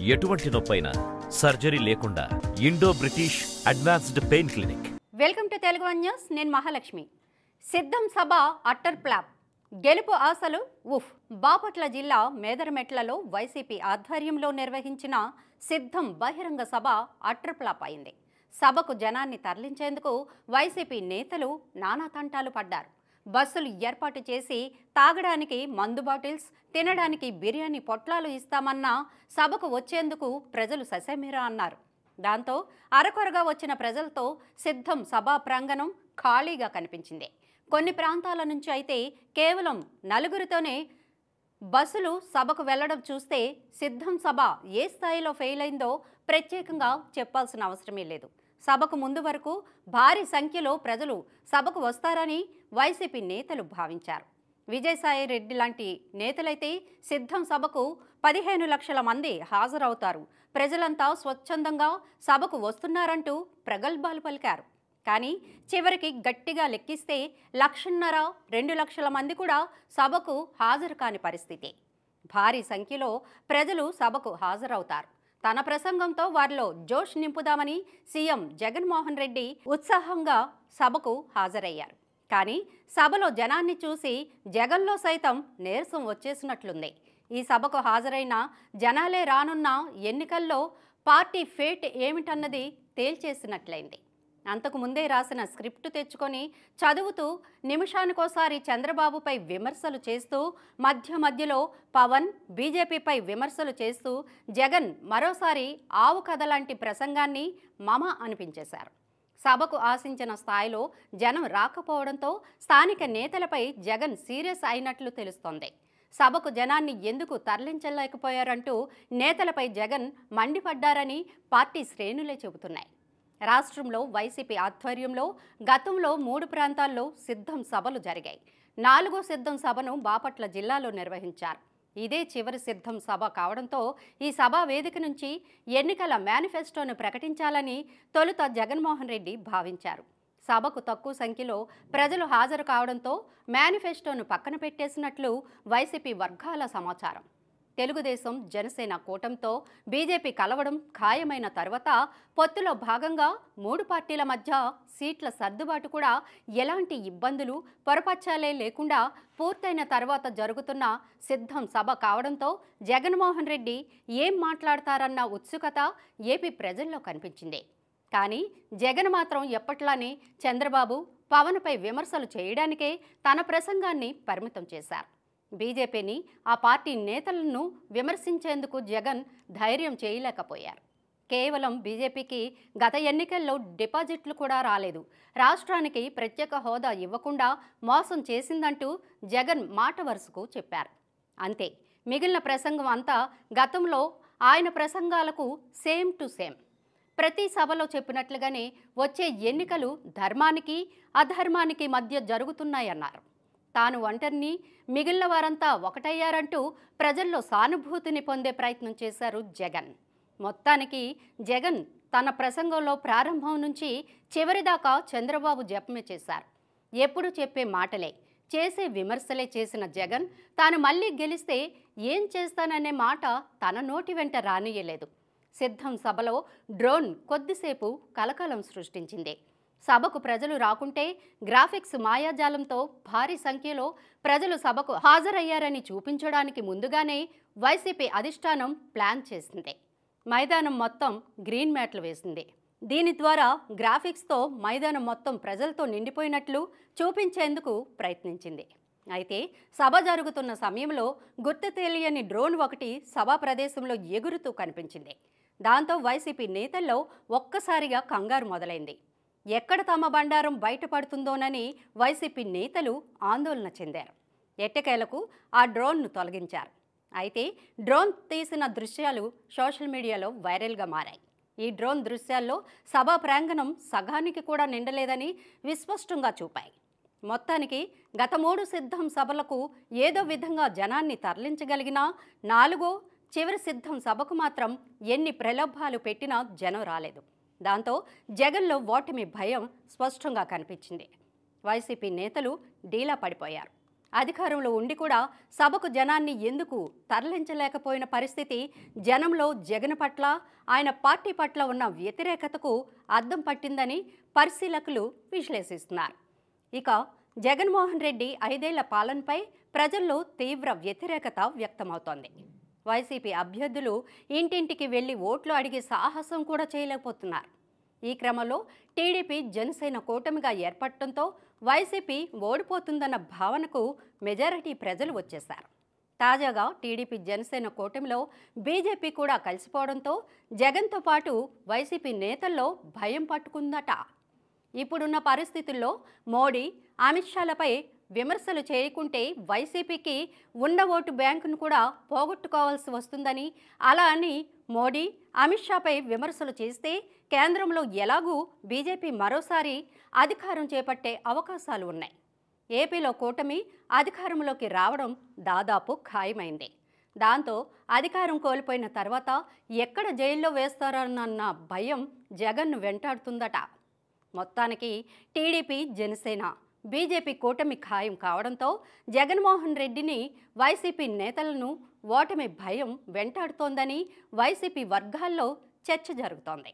ఎటువంటి నొప్పైనా సర్జరీ లేకుండా Indo British advanced pain clinic. Welcome to Telugu one news. నేను మహాలక్ష్మి. సిద్ధం సభ అట్టర్ ఫ్లాప్, గెలుపు ఆశలు ఉఫ్. బాపట్ల జిల్లా మేదరమెట్లలో వైసీపీ ఆధ్వర్యంలో నిర్వహించిన సిద్ధం బహిరంగ సభ అట్టర్ ఫ్లాప్ అయింది. సభకు జనాన్ని తరలించేందుకు వైసీపీ నేతలు నానా తంటాలు పడ్డారు. బస్సులు ఏర్పాటు చేసి తాగడానికి మందు బాటిల్స్, తినడానికి బిర్యానీ పొట్లాలు ఇస్తామన్నా సభకు వచ్చేందుకు ప్రజలు ససేమిరా అన్నారు. దాంతో అరకొరగా వచ్చిన ప్రజలతో సిద్ధం సభా ప్రాంగణం ఖాళీగా కనిపించింది. కొన్ని ప్రాంతాల నుంచి అయితే కేవలం నలుగురితోనే బస్సులు సభకు వెళ్లడం చూస్తే సిద్ధం సభ ఏ స్థాయిలో ఫెయిల్ అయిందో ప్రత్యేకంగా చెప్పాల్సిన అవసరమే లేదు. సభకు ముందు వరకు భారీ సంఖ్యలో ప్రజలు సభకు వస్తారని వైసీపీ నేతలు భావించారు. విజయసాయి రెడ్డి లాంటి నేతలైతే సిద్ధం సభకు 15 లక్షల మంది హాజరవుతారు, ప్రజలంతా స్వచ్ఛందంగా సభకు వస్తున్నారంటూ ప్రగల్భాలు పలికారు. కానీ చివరికి గట్టిగా లెక్కిస్తే 1.5-2 లక్షల మంది కూడా సభకు హాజరు కాని పరిస్థితి. భారీ సంఖ్యలో ప్రజలు సభకు హాజరవుతారు. తన ప్రసంగంతో వారిలో జోష్ నింపుదామని సీఎం జగన్మోహన్ రెడ్డి ఉత్సాహంగా సభకు హాజరయ్యారు. కానీ సభలో జనాన్ని చూసి జగన్లో సైతం నీరసం వచ్చేసినట్లుంది. ఈ సభకు హాజరైన జనాలే రానున్న ఎన్నికల్లో పార్టీ ఫేట్ ఏమిటన్నది తేల్చేసినట్లయింది. అంతకుముందే రాసిన స్క్రిప్టు తెచ్చుకొని చదువుతూ నిమిషానికోసారి చంద్రబాబుపై విమర్శలు చేస్తూ మధ్యలో పవన్, బీజేపీపై విమర్శలు చేస్తూ జగన్ మరోసారి ఆవు కథ లాంటి ప్రసంగాన్ని మమ అనిపించేశారు. సభకు ఆశించిన స్థాయిలో జనం రాకపోవడంతో స్థానిక నేతలపై జగన్ సీరియస్ అయినట్లు తెలుస్తోంది. సభకు జనాన్ని ఎందుకు తరలించలేకపోయారంటూ నేతలపై జగన్ మండిపడ్డారని పార్టీ శ్రేణులే చెబుతున్నాయి. రాష్ట్రంలో వైసీపీ ఆధ్వర్యంలో గతంలో 3 ప్రాంతాల్లో సిద్ధం సభలు జరిగాయి. 4వ సిద్ధం సభను బాపట్ల జిల్లాలో నిర్వహించారు. ఇదే చివరి సిద్ధం సభ కావడంతో ఈ సభా వేదిక నుంచి ఎన్నికల మేనిఫెస్టోను ప్రకటించాలని తొలుత జగన్మోహన్ రెడ్డి భావించారు. సభకు తక్కువ సంఖ్యలో ప్రజలు హాజరు కావడంతో మేనిఫెస్టోను పక్కన పెట్టేసినట్లు వైసీపీ వర్గాల సమాచారం. తెలుగుదేశం, జనసేన కూటమితో బీజేపీ కలవడం ఖాయమైన తర్వాత పొత్తులో భాగంగా 3 పార్టీల మధ్య సీట్ల సర్దుబాటు కూడా ఎలాంటి ఇబ్బందులు, పొరపచ్చాలే లేకుండా పూర్తయిన తర్వాత జరుగుతున్న సిద్ధం సభ కావడంతో జగన్మోహన్ రెడ్డి ఏం మాట్లాడతారన్న ఉత్సుకత ఏపీ ప్రజల్లో కనిపించింది. కానీ జగన్ మాత్రం ఎప్పట్లానే చంద్రబాబు, పవన్పై విమర్శలు చేయడానికే తన ప్రసంగాన్ని పరిమితం చేశారు. బీజేపీని, ఆ పార్టీ నేతలను విమర్శించేందుకు జగన్ ధైర్యం చేయలేకపోయారు. కేవలం బీజేపీకి గత ఎన్నికల్లో డిపాజిట్లు కూడా రాలేదు, రాష్ట్రానికి ప్రత్యేక హోదా ఇవ్వకుండా మోసం చేసిందంటూ జగన్ మాట వరుసకు చెప్పారు. అంతే, మిగిలిన ప్రసంగం అంతా గతంలో ఆయన ప్రసంగాలకు సేమ్ టు సేమ్. ప్రతి సభలో చెప్పినట్లుగానే వచ్చే ఎన్నికలు ధర్మానికి, అధర్మానికి మధ్య జరుగుతున్నాయన్నారు. తాను ఒంటరిని, మిగిలిన వారంతా ఒకటయ్యారంటూ ప్రజల్లో సానుభూతిని పొందే ప్రయత్నం చేశారు జగన్. మొత్తానికి జగన్ తన ప్రసంగంలో ప్రారంభం నుంచి చివరిదాకా చంద్రబాబు జపమే చేశారు. ఎప్పుడు చెప్పే మాటలే, చేసే విమర్శలే చేసిన జగన్ తాను మళ్ళీ గెలిస్తే ఏం చేస్తాననే మాట తన నోటి వెంట రానియలేదు. సిద్ధం సభలో డ్రోన్ కొద్దిసేపు కలకలం సృష్టించింది. సభకు ప్రజలు రాకుంటే గ్రాఫిక్స్ మాయాజాలంతో భారీ సంఖ్యలో ప్రజలు సభకు హాజరయ్యారని చూపించడానికి ముందుగానే వైసీపీ అధిష్టానం ప్లాన్ చేసింది. మైదానం మొత్తం గ్రీన్ మ్యాట్లు వేసింది. దీని ద్వారా గ్రాఫిక్స్తో మైదానం మొత్తం ప్రజలతో నిండిపోయినట్లు చూపించేందుకు ప్రయత్నించింది. అయితే సభ జరుగుతున్న సమయంలో గుర్తు తెలియని డ్రోన్ ఒకటి సభా ప్రదేశంలో ఎగురుతూ కనిపించింది. దాంతో వైసీపీ నేతల్లో ఒక్కసారిగా కంగారు మొదలైంది. ఎక్కడ తమ బండారం బయటపడుతుందోనని వైసీపీ నేతలు ఆందోళన చెందారు. ఎట్టకేలకు ఆ డ్రోన్ను తొలగించారు. అయితే డ్రోన్ తీసిన దృశ్యాలు సోషల్ మీడియాలో వైరల్గా మారాయి. ఈ డ్రోన్ దృశ్యాల్లో సభా ప్రాంగణం సగానికి కూడా నిండలేదని విస్పష్టంగా చూపాయి. మొత్తానికి గత 3 సిద్ధం సభలకు ఏదో విధంగా జనాన్ని తరలించగలిగినా 4వ చివరి సిద్ధం సభకు మాత్రం ఎన్ని ప్రలోభాలు పెట్టినా జనం రాలేదు. దాంతో జగన్లో ఓటమి భయం స్పష్టంగా కనిపించింది. వైసీపీ నేతలు డీలా పడిపోయారు. అధికారంలో ఉండి కూడా సభకు జనాన్ని ఎందుకు తరలించలేకపోయిన పరిస్థితి జనంలో జగన్ పట్ల ఆయన పార్టీ పట్ల ఉన్న వ్యతిరేకతకు అద్దం పట్టిందని పరిశీలకులు విశ్లేషిస్తున్నారు. ఇక జగన్మోహన్ రెడ్డి 5 ఏళ్ల పాలనపై ప్రజల్లో తీవ్ర వ్యతిరేకత వ్యక్తమవుతోంది. వైసీపీ అభ్యర్థులు ఇంటింటికి వెళ్లి ఓట్లు అడిగే సాహసం కూడా చేయలేకపోతున్నారు. ఈ క్రమంలో టీడీపీ జనసేన కూటమిగా ఏర్పడటంతో వైసీపీ ఓడిపోతుందన్న భావనకు మెజారిటీ ప్రజలు వచ్చేశారు. తాజాగా టీడీపీ జనసేన కూటమిలో బీజేపీ కూడా కలిసిపోవడంతో జగన్తో పాటు వైసీపీ నేతల్లో భయం పట్టుకుందట. ఇప్పుడున్న పరిస్థితుల్లో మోడీ, అమిత్ షాలపై విమర్శలు చేయకుంటే వైసీపీకి ఉన్న ఓటు బ్యాంకును కూడా పోగొట్టుకోవాల్సి వస్తుందని, అలా అని మోడీ, అమిత్ షాపై విమర్శలు చేస్తే కేంద్రంలో ఎలాగూ బీజేపీ మరోసారి అధికారం చేపట్టే అవకాశాలు ఉన్నాయి. ఏపీలో కూటమి అధికారంలోకి రావడం దాదాపు ఖాయమైంది. దాంతో అధికారం కోల్పోయిన తర్వాత ఎక్కడ జైల్లో వేస్తారన్న భయం జగన్ను వెంటాడుతుందట. మొత్తానికి టీడీపీ, జనసేన, బీజేపీ కూటమి ఖాయం కావడంతో జగన్మోహన్ రెడ్డిని, వైసీపీ నేతలను ఓటమి భయం వెంటాడుతోందని వైసీపీ వర్గాల్లో చర్చ జరుగుతోంది.